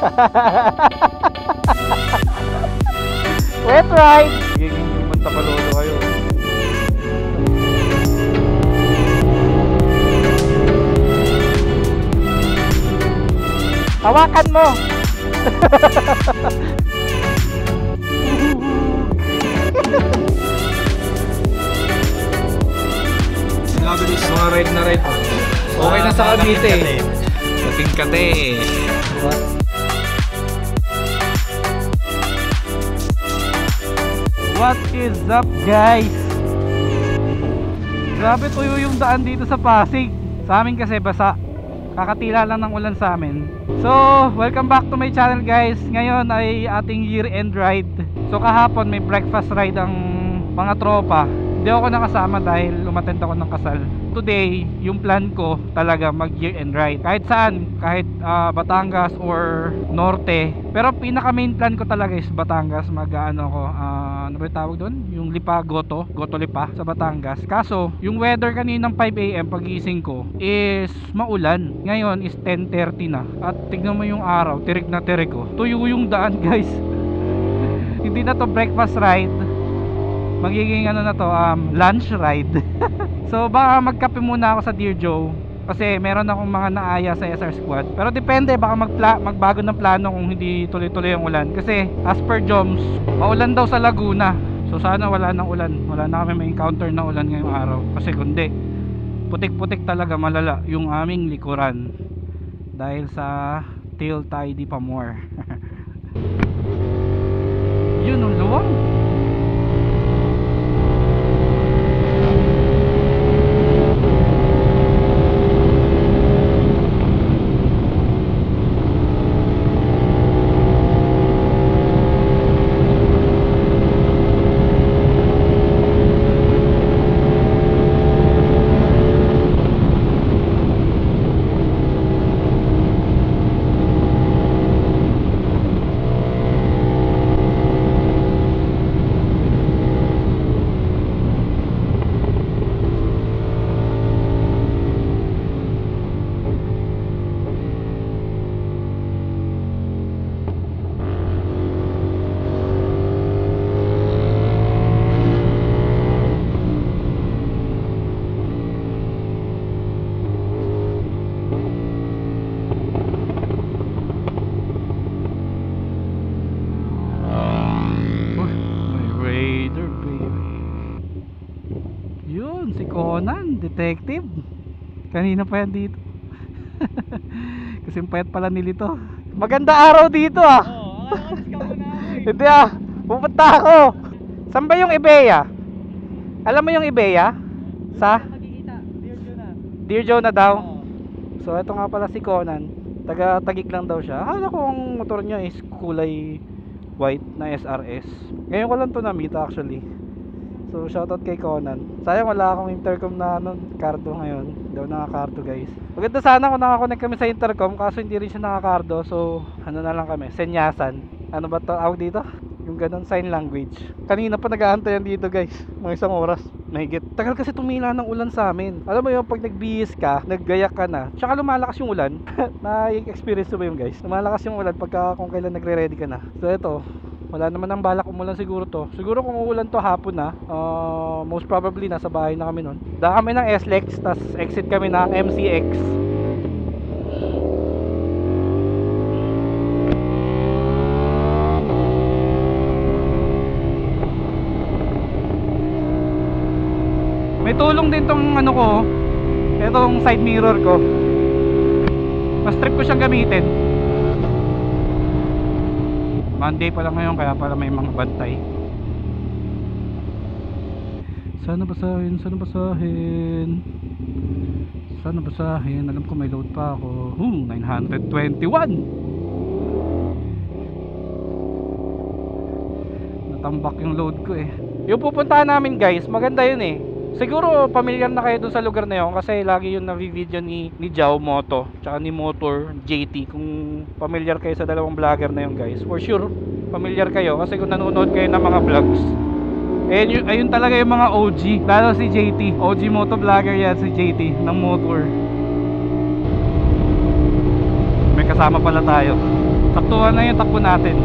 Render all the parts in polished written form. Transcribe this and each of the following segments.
Wet ride! Giging mantapalolo kayo. Hawakan mo! Grabe guys, mga ride na ride. Okay na sa Cavite. Dating kate. What is up guys? Grabe tuyo yung daan dito sa Pasig. Sa amin kasi basa. Kakatila lang ng ulan sa amin. So, welcome back to my channel guys. Ngayon ay ating year-end ride. So kahapon may breakfast ride ang mga tropa. Hindi ako nakasama dahil umattend ako ng kasal. Today, yung plan ko talaga mag year-end ride. Kahit saan, kahit Batangas or Norte. Pero pinaka main plan ko talaga is Batangas. Ano ba yung tawag doon? Yung Lipa Goto Lipa sa Batangas. Kaso, yung weather kaninang 5 AM pagising ko is maulan. Ngayon is 10:30 na. At tignan mo yung araw, tirik na tirik ko. Tuyo yung daan guys. Hindi na to breakfast ride. Magiging ano na to, lunch ride. So baka magkape muna ako sa Dear Joe kasi meron akong mga naaya sa SR Squad. Pero depende, baka magbago ng plano kung hindi tuloy-tuloy ang ulan. Kasi as per Joms, maulan daw sa Laguna. So sana wala nang ulan. Wala na kami ma-encounter na ulan ngayong araw. Kasi kundi putik-putik talaga, malala yung aming likuran dahil sa Till Tidy pa more. Yun ang luwang. Si Conan, detective. Kanina pa yan dito. Kasi payat pala nilito. Maganda araw dito ah. Hindi ah, pupunta ako. Saan ba yung Ebeya? Alam mo yung Ebeya? Sa? Dear Joe na daw. So ito nga pala si Conan. Taga-Tagig lang daw siya. Akala ko ang motor niya is kulay white na SRS. Ngayon ko lang to na-meet actually. So shoutout kay Conan. Sayang wala akong intercom na cardo ngayon. Hindi ako nakakardo guys. Maganda sana kung nakakonect kami sa intercom, kaso hindi rin siya nakakardo. So ano na lang kami, senyasan. Ano ba to awag dito? Yung ganun, sign language. Kanina pa nag-aantayan dito guys, mga 1 oras mahigit. Tagal kasi tumila ng ulan sa amin. Alam mo yung pag nagbihis ka, naggayak ka na, tsaka lumalakas yung ulan. Na-experience mo ba yung guys? Lumalakas yung ulan pagka kung kailan nagre-ready ka na. So ito, wala naman ang balak umulan siguro to. Siguro kung uulan to hapon na, most probably nasa bahay na kami nun. Daan kami ng SLEX, tas exit kami ng MCX. May tulong din tong ano ko, itong side mirror ko. Mas trip ko siyang gamitin. Monday pa lang ngayon, kaya pala may mga bantay. Sana basahin, sana basahin. Sana basahin. Alam ko may load pa ako. 921. Natambak yung load ko eh. Yung pupuntahan namin guys, maganda yun eh. Siguro pamilyar na kayo dun sa lugar na yun kasi lagi yung navi-video ni Jao Moto tsaka ni Motor JT. Kung pamilyar kayo sa dalawang vlogger na yun guys, for sure pamilyar kayo kasi kung nanonood kayo ng mga vlogs, ayun talaga yung mga OG. Lalo si JT, OG Moto vlogger yan si JT ng Motor. May kasama pala tayo. Saktuhan na yung takbo natin.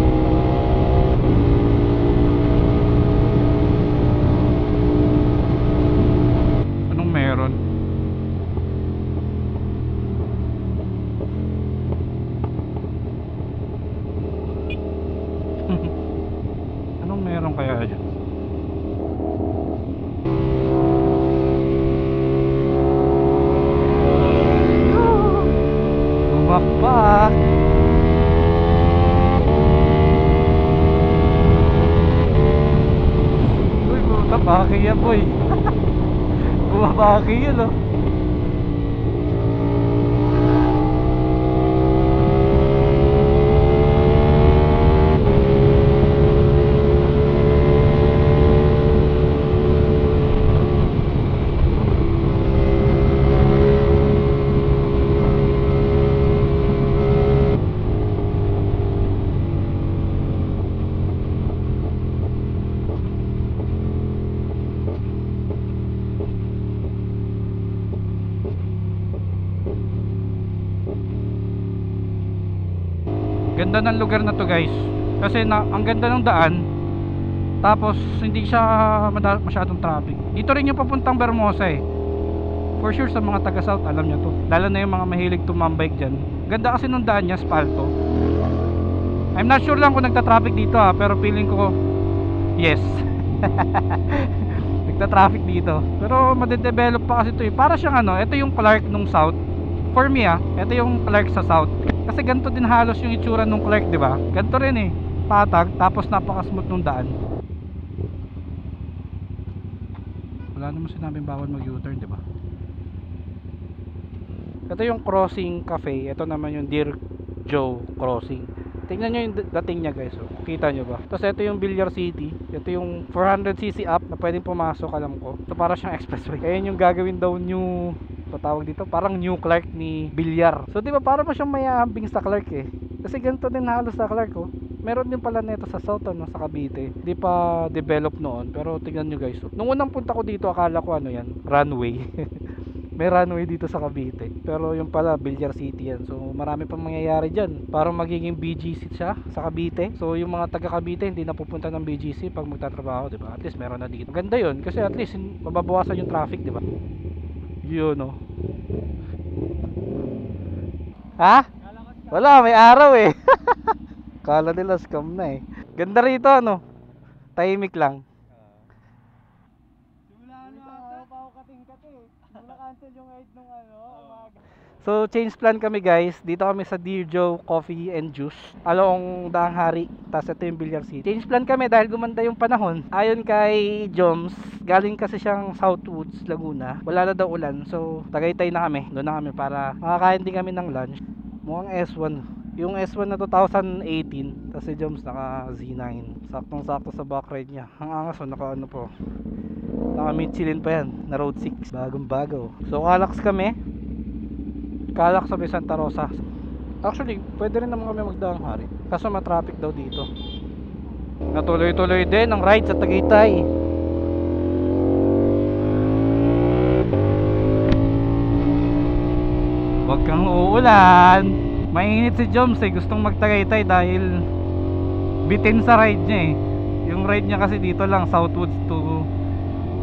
Anong meron? Anong meron kaya dyan? Bumakbak. Uy, puta, baki yan boy. Bumabaki yun oh. Ganda ng lugar na to guys. Kasi ang ganda ng daan. Tapos hindi siya masyadong traffic. Dito rin yung papuntang Bermosa eh. For sure sa mga taga South alam niya to. Lalo na yung mga mahilig tumambike dyan. Ganda kasi ng daan niya, spalto. I'm not sure lang kung nagta-traffic dito pero feeling ko yes. Nagta-traffic dito. Pero madedevelop pa kasi to eh. Para siyang ito yung Clark nung South. For me ito yung Clark sa South. Kasi ganito din halos yung itsura nung Clark, di ba? Ganito rin eh. Patag, tapos napaka-smooth nung daan. Wala naman sinabing bawal mag-U-turn, di ba? Ito yung Crossing Cafe. Ito naman yung Dear Joe Crossing. Tingnan nyo yung dating niya guys. Oh. Kita nyo ba? Tapos ito yung Villar City. Ito yung 400cc up na pwedeng pumasok, alam ko. Ito para siyang expressway. Ayan yung gagawin daw new, patawag dito, parang new Clark ni Villar. So di ba para pa siyang mayahambing sa Clark eh. Kasi ganito din halos sa Clark oh. Meron din pala nito sa South sa Cavite. Di pa develop noon, pero tingnan nyo guys. Oh. Nung unang punta ko dito, akala ko yan, runway. May runway dito sa Cavite. Pero yung pala Villar City yan. So marami pang mangyayari dyan. Parang magiging BGC siya sa Cavite. So yung mga taga Cavite hindi na pupunta ng BGC pag magtatrabaho, di ba? At least meron na dito. Ganda yun kasi at least mababawasan yung traffic, di ba? Yun oh. Ha? Wala, may araw eh. Kala nila scam na eh. Ganda rito tahimik lang. So change plan kami guys. Dito kami sa Dear Joe Coffee and Juice along Daang Hari. Tapos ito yung Villar City. Change plan kami dahil gumanda yung panahon. Ayon kay Joms, galing kasi siyang Southwoods, Laguna. Wala na daw ulan. So Tagaytay na kami. Doon na kami para makakain din kami ng lunch. Mukhang S1. Yung S1 na 2018. Tapos si Joms naka Z9. Saktong sakto sa back ride niya. Ang angas naka po. Naka Michelin pa yan. Na Road 6. Bagong bago. So Calax kami. Calax sa Santa Rosa. Actually, pwede rin naman kami magdaang hari. Kaso ma-traffic daw dito. Natuloy-tuloy din ang ride sa Tagaytay. Huwag kang uulan. Mainit si Joms eh. Gustong magtagaytay dahil bitin sa ride niya eh. Yung ride niya kasi dito lang, Southwoods to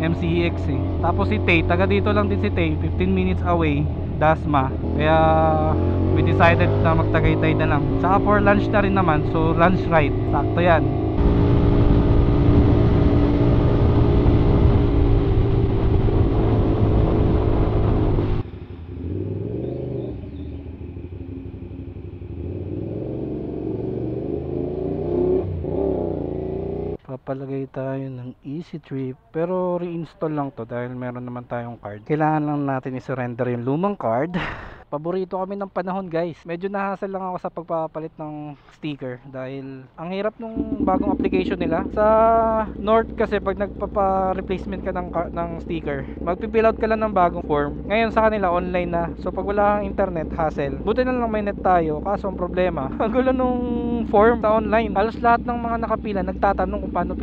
MCEX eh. Tapos si Tay, taga dito lang din si Tay, 15 minutes away, Dasma. Kaya we decided na magtagaytay na lang. Saka for lunch na rin naman, so lunch ride, sakto yan. Papalagay tayo ng Easy Trip, pero reinstall lang to dahil meron naman tayong card. Kailangan lang natin i-surrender yung lumang card. Paborito kami ng panahon guys. Medyo nahasal lang ako sa pagpapalit ng sticker dahil ang hirap nung bagong application nila. Sa North kasi pag nagpapa-replacement ka ng sticker, magpipill out ka lang ng bagong form. Ngayon sa kanila online na. So pag wala kang internet, hassle. Buti na lang may net tayo, kaso ang problema, ang gulo nung form sa online. Halos lahat ng mga nakapila nagtatanong kung paano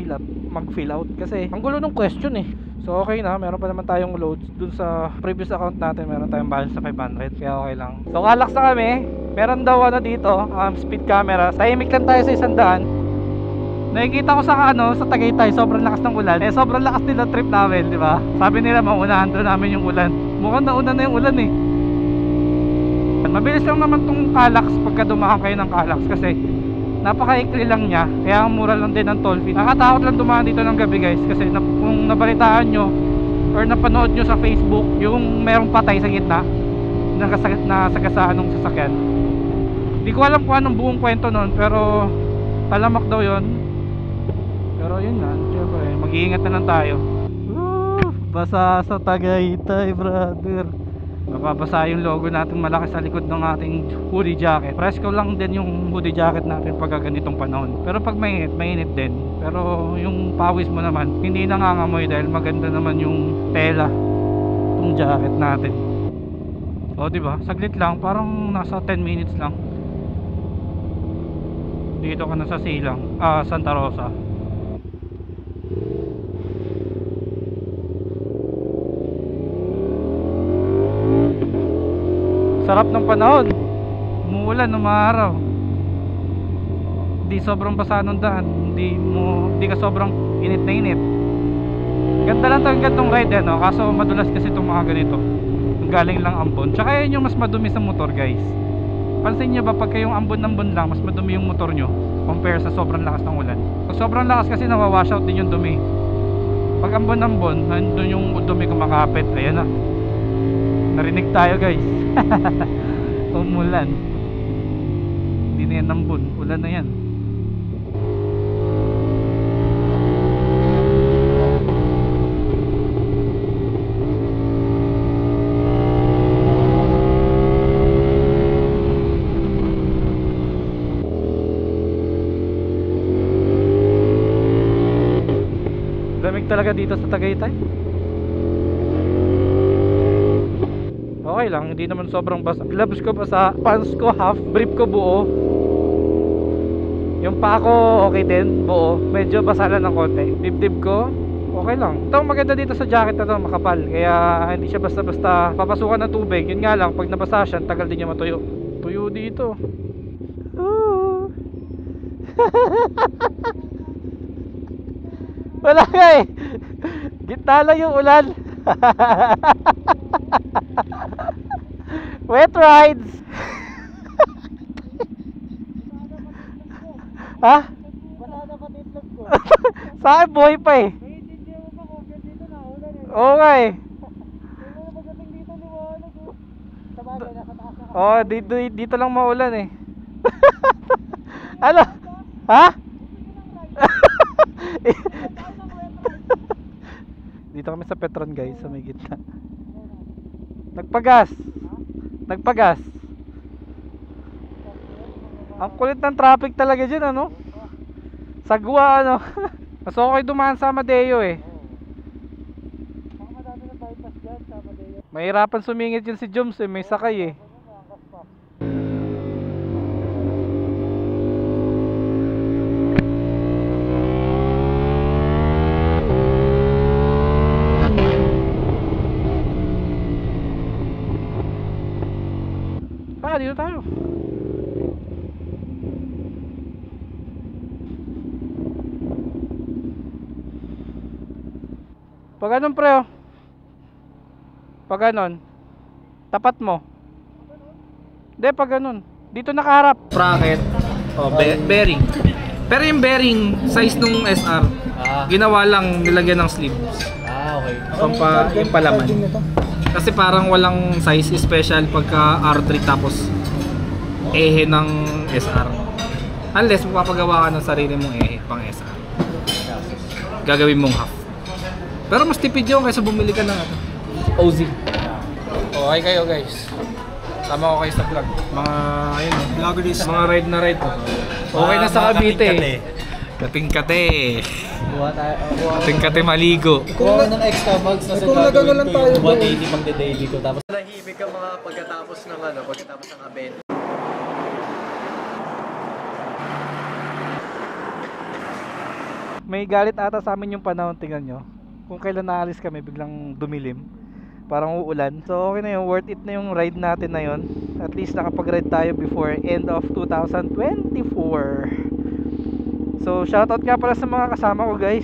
mag-fill out kasi ang gulo ng question eh. So okay na, meron pa naman tayong loads. Dun sa previous account natin, meron tayong balance sa 500, kaya okay lang. So kalax na kami. Meron daw dito, speed camera. Tahimik lang tayo sa 100. Nakikita ko sa sa Tagaytay, sobrang lakas ng ulan. Sobrang lakas nila trip namin, di ba? Sabi nila maunahan daw namin yung ulan. Mukhang nauna na yung ulan eh. Mabilis lang naman tong Calax pagka dumaan kayo ng Calax kasi napakaikli lang niya, kaya ang mura lang din ng toll fee. Nakatakot lang dumaan dito ng gabi guys, kasi kung nabalitaan nyo or napanood nyo sa Facebook yung merong patay sa gitna na sagasaan ng sasakyan. Hindi ko alam kung anong buong kwento nun, pero talamak daw yon. Pero yun na, syempre mag-iingat na lang tayo. Basa sa Tagaytay brother. Mababasa yung logo natin malaki sa likod ng ating hoodie jacket. Presko lang din yung hoodie jacket natin pag ganitong panahon. Pero pag mainit din. Pero yung pawis mo naman hindi nangangamoy dahil maganda naman yung tela tong jacket natin. O diba? Saglit lang, parang nasa 10 minutes lang. Dito ka na sa Silang, Santa Rosa. Sarap ng panahon, umuulan, umaraw. Hindi sobrang basa ng daan, hindi ka sobrang init na init. Ganda lang itong gantong ride no? Kaso madulas kasi itong mga ganito, galing lang ambon. Tsaka yun yung mas madumi sa motor guys. Pansin nyo ba pagka yung ambon-ambon lang, mas madumi yung motor nyo compare sa sobrang lakas ng ulan. Pag sobrang lakas kasi nawawash out din yung dumi. Pag ambon-ambon, nandun yung dumi kumakapit. Ayan na, narinig tayo guys. Umulan. Hindi na yan ambon, ulan na yan. Lamig talaga dito sa Tagaytay. Okay lang, hindi naman sobrang basa. Gloves ko basa, pants ko half, brief ko buo. Yung paa ko okay din, buo. Medyo basa lang ng konti. Dibdib ko, okay lang. Ito ang maganda dito sa jacket na to, makapal. Kaya hindi siya basta-basta papasukan ng tubig. Yun nga lang, pag nabasa siya, tagal din niya matuyo. Tuyo dito. Wala nga eh. Gitna lang yung ulan. Wet rides. Ha? Wala na pati itlog ko. Sa akin buhay pa eh. May hindi mo pa cover dito na ulan eh. Oo nga eh. Hindi mo pagdating dito liwanag oh. Sa bagay, nasa taas na Oo, dito lang maulan eh. Ano? Ha? Dito kami sa Petron guys, sa may gitna. Nagpagas. Ang kulit ng traffic talaga dyan ano. Sagwa ano. Mas okay dumaan sa Amadeo eh. Baka madami na bypass dyan sa Amadeo. Mahirapan sumingit yun si Joms eh, may sakay eh. Dito tayo. Pag ganun pre oh. Pag ganun, tapat mo. Hindi, pag ganun. Dito nakaharap. Bracket, bearing. Pero yung bearing, size nung SR, ginawa lang nilagyan ng sleeves. Okay. Yung palaman. Kasi parang walang size special pagka R3 tapos ehe ng SR. Unless magpapagawa ka ng sarili mong ehe pang SR. Gagawin mong half. Pero mas tipid yun kaysa bumili ka ng OZ. Okay kayo guys. Tama ko kayo sa vlog. Mga ayun, mga ride na ride. Okay na sa Cavite. Kating-kate. Kating-kate maligo. Kuha ng extra bags na sa gagawin ko yung 180 pang daily ko. Tapos Nahimik ka mga pagkatapos ng event. May galit ata sa amin yung panahon, tingnan nyo. kung kailan naalis kami biglang dumilim, parang uulan. So okay na yun, worth it na yung ride natin na yun. At least nakapag-ride tayo before end of 2024. So shoutout nga pala sa mga kasama ko guys,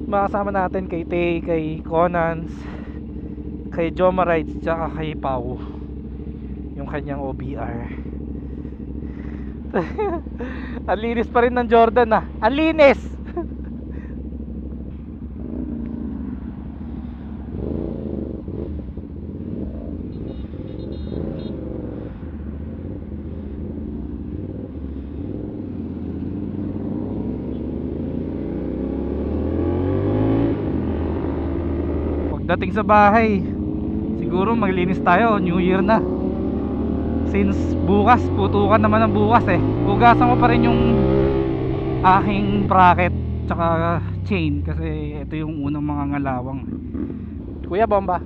mga kasama natin kay Tay, kay Conans, kay Joma Rides, tsaka kay Pau, yung kanyang OBR. Ang linis pa rin ng Jordan ah, ang linis. Pagdating sa bahay, siguro maglinis tayo, New Year na. Since bukas, putukan naman ng bukas eh. Hugasan ko pa rin yung aking bracket tsaka chain kasi ito yung unang mga ngalawang. Kuya Bomba.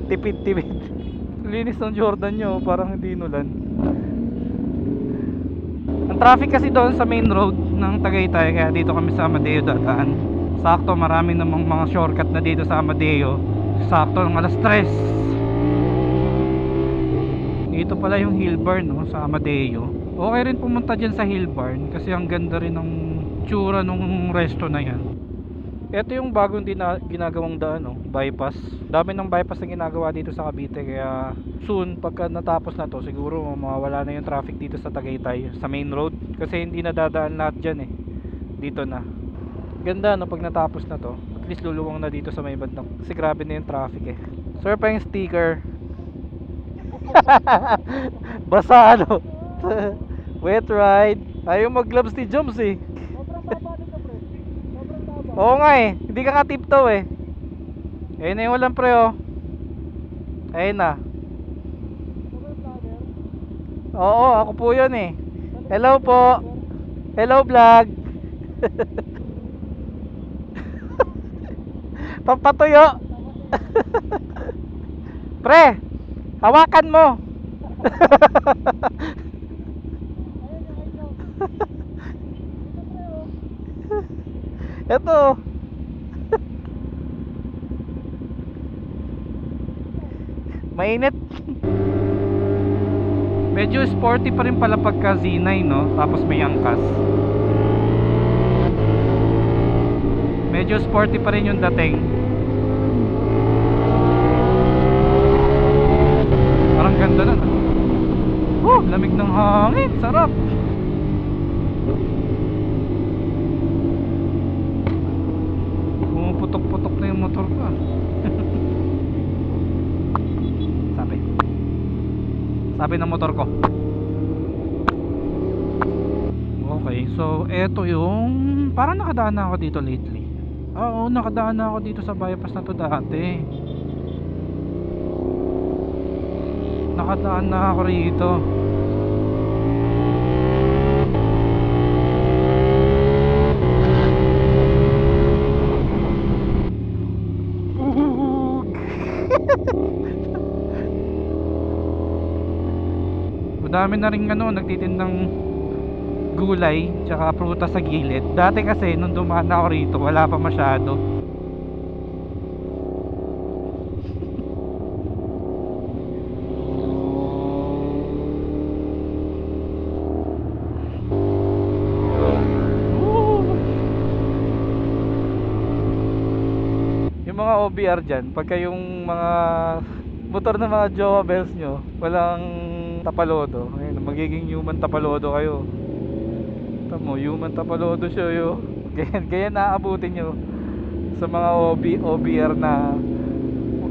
Tipid-tipid. Linis ng Jordan nyo, parang hindi inulan. Ang traffic kasi doon sa main road ng Tagaytay, kaya dito kami sa Amadeo dadaan. Sakto, marami namang mga shortcut na dito sa Amadeo. Sakto ng alas 3. Ito pala yung hill barn no, sa Amadeo. Okay rin pumunta dyan sa hill barn kasi ang ganda rin ng tsura nung resto na yan. Ito yung bagong ginagawang daan no, bypass. Dami ng bypass na ginagawa dito sa Cavite, kaya soon pagka natapos na to siguro mawawala na yung traffic dito sa Tagaytay sa main road kasi hindi na dadaan lahat dyan eh. Dito na. Ganda no pag natapos na to. At least luluwang na dito sa may bandang kasi grabe na yung traffic eh. Sir pa yung sticker. Basa ano. Wet ride. Ayaw mag gloves ni Joms eh. Sobrang baba nito pre. Sobrang baba. Oo nga eh. Hindi ka katiptoe eh. Ayun na yung walang pre oh. Ayun na. Sobrang vlogger. Oo, ako po yun eh. Hello po. Hello vlog. Papatuyo. Pre, hawakan mo. Ito. Mainit. Medyo sporty pa rin pala pagka Z9 no, tapos may angkas. Medyo sporty pa rin yung dating. Parang ganda na no? Lamig ng hangin, sarap. Pumuputok-putok na yung motor ko. Sabi ng motor ko. Okay, so eto yung parang nakadaan na ako dito lately. Oo, nakadaan na ako dito sa bypass na to dati. Nakadaan na ako rito. Madami na rin ano, nagtitindang gulay tsaka prutas sa gilid. Dati kasi nung dumaan ako rito wala pa masyado. Yung mga OBR dyan, pagka yung mga motor ng mga Jowa Bells nyo walang tapalodo, ayun, magiging human tapalodo kayo. Tamo, human tapalodo siya yo. Ganyan naaabutin nyo sa mga OBR na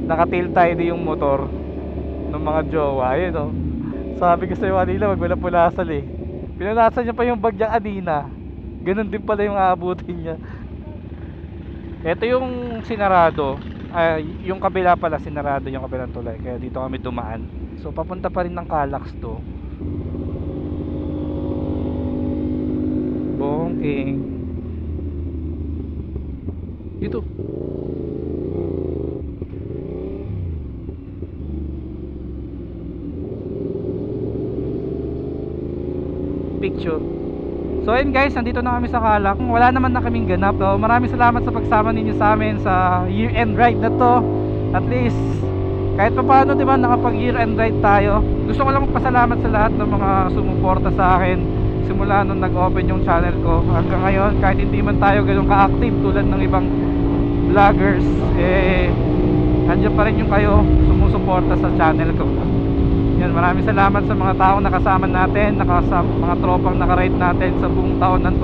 naka-tail tie yung motor ng mga jowa. Ayun oh. Sabi ko sa'yo kanina, wag mo na pulasal eh. Pinalasan niya pa yung bagyang Adina. Ganun din pala yung aabutin niya. Ito yung sinarado. Yung kabila pala sinarado yung kabilang tulay, kaya dito kami dumaan. So papunta pa rin ng Calax to. Bongking. Dito. Picture. So ayun guys, nandito na kami sa Calak. Wala naman na kaming ganap. So maraming salamat sa pagsama ninyo sa amin sa year-end ride na to. At least kahit pa paano, di ba, nakapag year-end ride tayo. Gusto ko lang magpasalamat sa lahat ng mga sumuporta sa akin simula nung nag-open yung channel ko hanggang ngayon. Kahit hindi man tayo ganun ka-active tulad ng ibang vloggers, nandiyan pa rin yung kayo sumusuporta sa channel ko. Yan, maraming salamat sa mga taong nakasama natin, mga tropang nakaride natin sa buong taon ng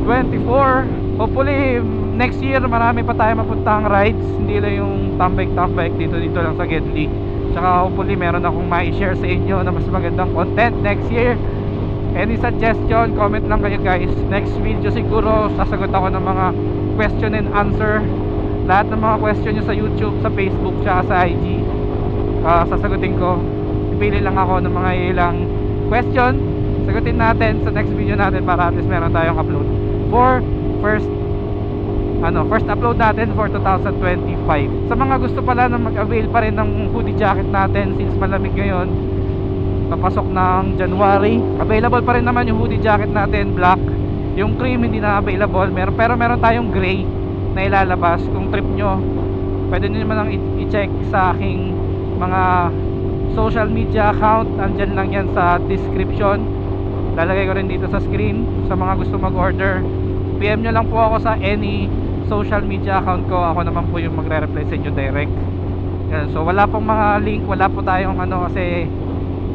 2024. Hopefully next year marami pa tayo mapuntang rides, hindi lang yung tambay-tambay dito lang sa Gedli. Tsaka hopefully meron akong mai-share sa inyo na mas magandang content next year. Any suggestion, comment lang kayo guys. Next video siguro sasagot ako ng mga question and answer. Lahat ng mga question nyo sa YouTube, sa Facebook, tsaka sa IG, sasagutin ko. Pipili lang ako ng mga ilang question, sagutin natin sa next video natin para at least meron tayong upload for first upload natin for 2025. Sa mga gusto pala na mag-avail pa rin ng hoodie jacket natin since malamig ngayon, papasok ng January, available pa rin naman yung hoodie jacket natin, black. Yung cream hindi na available, pero meron tayong gray na ilalabas. Kung trip nyo, pwede nyo naman lang i-check sa aking mga social media account, andyan lang yan sa description. Lalagay ko rin dito sa screen. Sa mga gusto mag-order, PM nyo lang po ako sa any social media account ko. Ako naman po yung magre-reply sa inyo direct. Yan. So wala pong mga link, wala po tayong kasi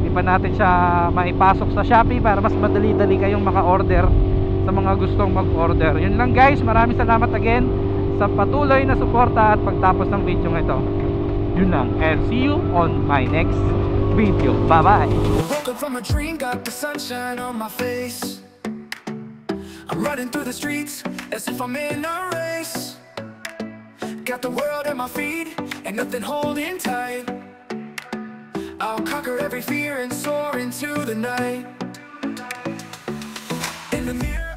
di pa natin siya maipasok sa Shopee para mas madali-dali kayong maka-order sa mga gustong mag-order. Yun lang guys, maraming salamat again sa patuloy na suporta at pagtapos ng video ng ito. Yun lang, and see you on my next video. Bye bye. Woke up from a dream, got the sunshine on my face. I'm running through the streets as if I'm in a race. Got the world at my feet and nothing holding tight. I'll conquer every fear and soar into the night. In the mirror